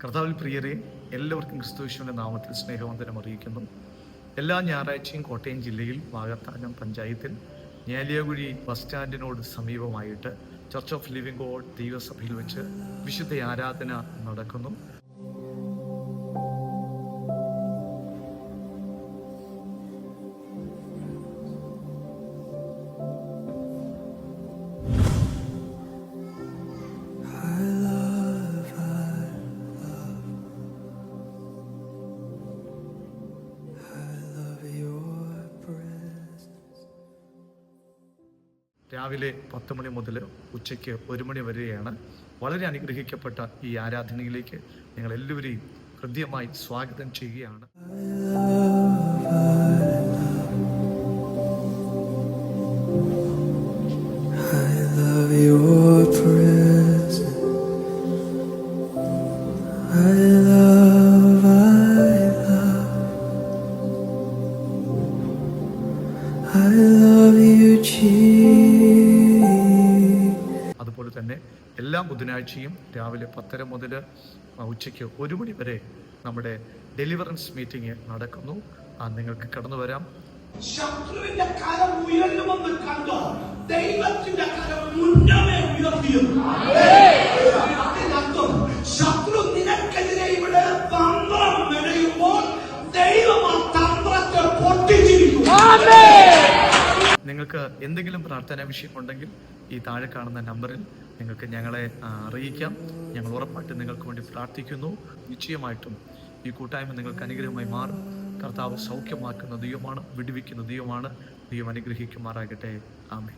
കർത്താവിൽ പ്രിയരെ, എല്ലാവർക്കും ക്രിസ്തുയേശുവിന്റെ നാമത്തിൽ സ്നേഹവന്ദനം അറിയിക്കുന്നു. എല്ലാ ഞായറാഴ്ചയും കോട്ടയം ജില്ലയിൽ വാകത്താനം പഞ്ചായത്തിൽ ഞാലിയാകുഴി ബസ് സ്റ്റാൻഡിനോട് സമീപമായിട്ട് ചർച്ച് ഓഫ് ലിവിംഗ് ഗോഡ് ദൈവസഭയിൽ വെച്ച് വിശുദ്ധ ആരാധന നടക്കുന്നു. രാവിലെ 10 മണി മുതൽ ഉച്ചയ്ക്ക് 1 മണി വരെയാണ്. വളരെ അനുഗ്രഹിക്കപ്പെട്ട ഈ ആരാധനയിലേക്ക് നിങ്ങൾ എല്ലാവരെയും ഹൃദ്യമായി സ്വാഗതം ചെയ്യുകയാണ്. അതുപോലെ തന്നെ എല്ലാ ബുധനാഴ്ചയും രാവിലെ 10:30 മുതൽ ഉച്ചയ്ക്ക് 1 മണി വരെ നമ്മുടെ ഡെലിവറൻസ് മീറ്റിംഗ് നടക്കുന്നു. നിങ്ങൾക്ക് കടന്നു വരാം. ശത്രുവിന്റെ കരം ഉയരുമെന്ന് കണ്ടോ ദൈവത്തിന്റെ കരം മുന്നമേ ഉയർത്തിയിരുന്നു. അതിനർത്ഥം ശത്രു നിനക്കെതിരെ ഇവിടെ തന്ത്രം മെനയുമ്പോൾ ദൈവം ആ തന്ത്രത്തെ പൊട്ടിച്ചിരിക്കും. നിങ്ങൾക്ക് എന്തെങ്കിലും പ്രാർത്ഥനാ വിഷയം ഉണ്ടെങ്കിൽ ഈ താഴെ കാണുന്ന നമ്പറിൽ നിങ്ങൾക്ക് ഞങ്ങളെ അറിയിക്കാം. ഞങ്ങൾ ഉറപ്പായിട്ടും നിങ്ങൾക്ക് വേണ്ടി പ്രാർത്ഥിക്കുന്നു. നിശ്ചയമായിട്ടും ഈ കൂട്ടായ്മ നിങ്ങൾക്ക് അനുഗ്രഹമായി മാറും. കർത്താവ് സൗഖ്യമാക്കുന്ന ദൈവമാണ്, വിടുവിക്കുന്ന ദൈവമാണ്. ദൈവം അനുഗ്രഹിക്കുമാറാകട്ടെ. ആമേൻ.